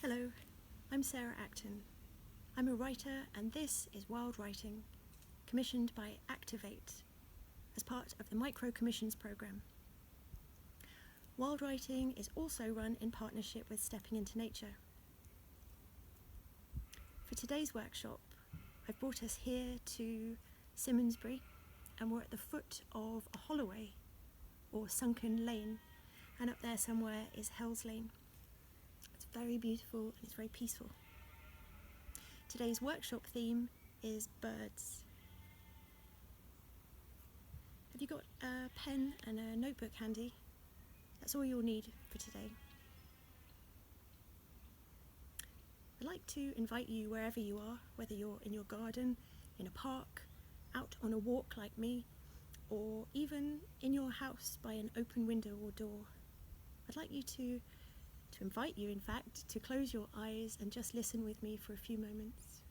Hello, I'm Sarah Acton. I'm a writer and this is Wild Writing, commissioned by Activate as part of the Micro Commissions programme. Wild Writing is also run in partnership with Stepping Into Nature. For today's workshop, I've brought us here to Symondsbury and we're at the foot of a holloway or sunken lane, and up there somewhere is Hell's Lane. It's very beautiful and it's very peaceful. Today's workshop theme is birds. Have you got a pen and a notebook handy? That's all you'll need for today. I'd like to invite you wherever you are, whether you're in your garden, in a park, out on a walk like me, or even in your house by an open window or door. I'd like you to invite you, in fact, to close your eyes and just listen with me for a few moments.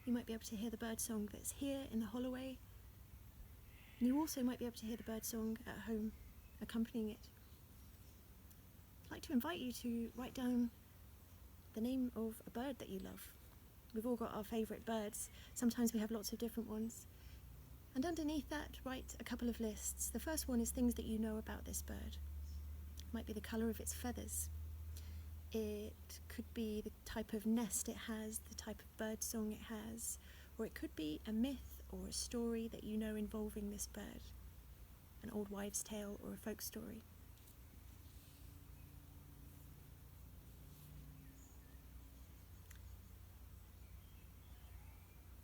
You might be able to hear the birdsong that's here in the holloway, and you also might be able to hear the birdsong at home accompanying it. I'd like to invite you to write down the name of a bird that you love. We've all got our favourite birds. Sometimes we have lots of different ones. And underneath that, write a couple of lists. The first one is things that you know about this bird. It might be the colour of its feathers. It could be the type of nest it has, the type of bird song it has, or it could be a myth or a story that you know involving this bird, an old wives' tale or a folk story.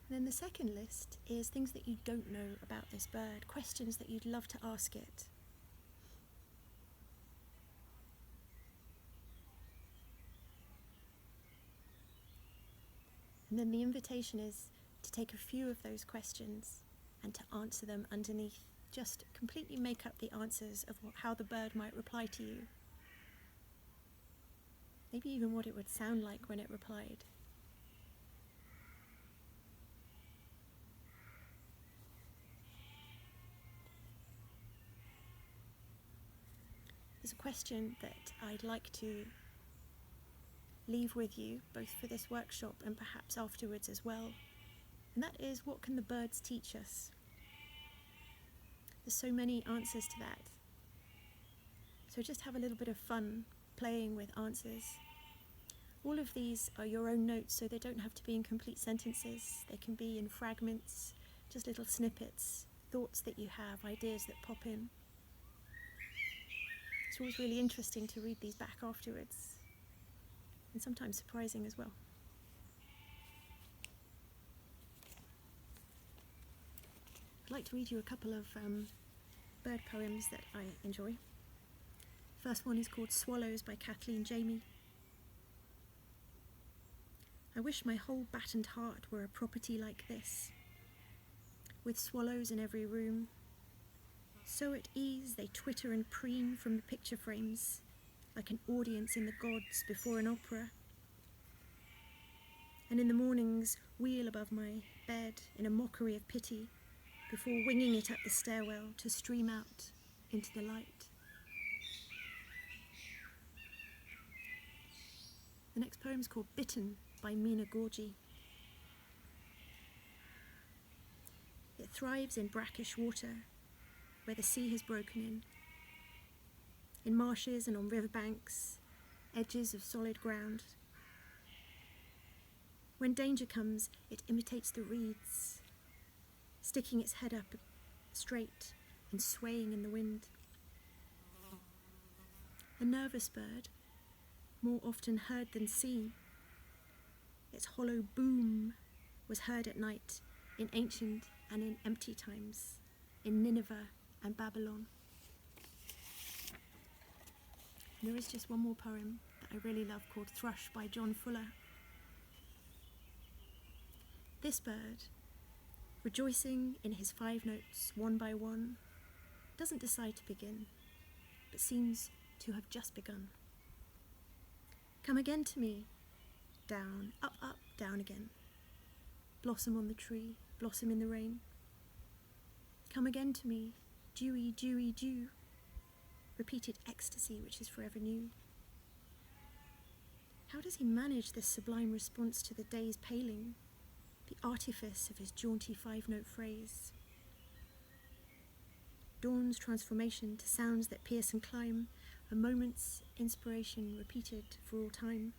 And then the second list is things that you don't know about this bird, questions that you'd love to ask it. And then the invitation is to take a few of those questions and to answer them underneath. Just completely make up the answers of how the bird might reply to you. Maybe even what it would sound like when it replied. There's a question that I'd like to leave with you, both for this workshop and perhaps afterwards as well. And that is, what can the birds teach us? There's so many answers to that. So just have a little bit of fun playing with answers. All of these are your own notes, so they don't have to be in complete sentences. They can be in fragments, just little snippets, thoughts that you have, ideas that pop in. It's always really interesting to read these back afterwards, and sometimes surprising as well. I'd like to read you a couple of bird poems that I enjoy. First one is called Swallows by Kathleen Jamie. I wish my whole battened heart were a property like this, with swallows in every room. So at ease they twitter and preen from the picture frames, like an audience in the gods before an opera. And in the mornings wheel above my bed in a mockery of pity before winging it up the stairwell to stream out into the light. The next poem is called Bitten by Mina Gorgi. It thrives in brackish water where the sea has broken in marshes and on riverbanks, edges of solid ground. When danger comes, it imitates the reeds, sticking its head up straight and swaying in the wind. A nervous bird, more often heard than seen. Its hollow boom was heard at night in ancient and in empty times, in Nineveh and Babylon. And there is just one more poem that I really love called Thrush by John Fuller. This bird, rejoicing in his 5 notes one by one, doesn't decide to begin, but seems to have just begun. Come again to me, down, up, up, down again. Blossom on the tree, blossom in the rain. Come again to me, dewy, dewy, dew. Repeated ecstasy which is forever new. How does he manage this sublime response to the day's paling, the artifice of his jaunty 5-note phrase? Dawn's transformation to sounds that pierce and climb, a moment's inspiration repeated for all time.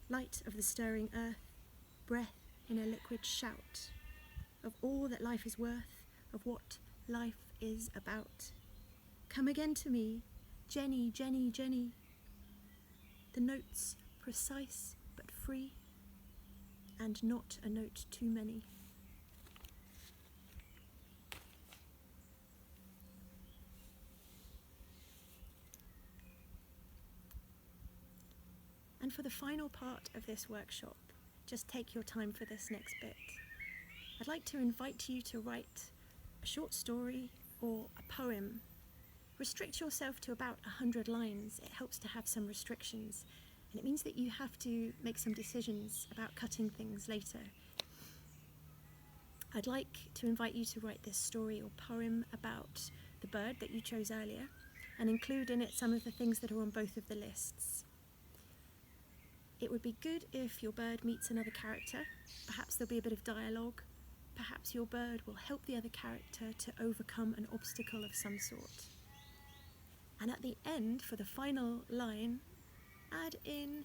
Light of the stirring earth, breath in a liquid shout, of all that life is worth, of what life is about. Come again to me, Jenny, Jenny, Jenny. The notes precise but free, and not a note too many. And for the final part of this workshop, just take your time for this next bit. I'd like to invite you to write a short story or a poem. Restrict yourself to about 100 lines. It helps to have some restrictions, and it means that you have to make some decisions about cutting things later. I'd like to invite you to write this story or poem about the bird that you chose earlier, and include in it some of the things that are on both of the lists. It would be good if your bird meets another character. Perhaps there'll be a bit of dialogue. Perhaps your bird will help the other character to overcome an obstacle of some sort. And at the end, for the final line, add in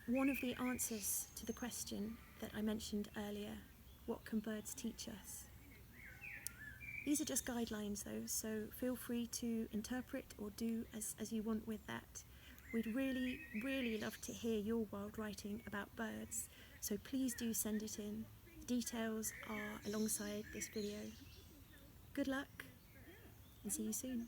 one of the answers to the question that I mentioned earlier: what can birds teach us? These are just guidelines though, so feel free to interpret or do as you want with that. We'd really, really love to hear your wild writing about birds, so please do send it in. Details are alongside this video. Good luck, and see you soon.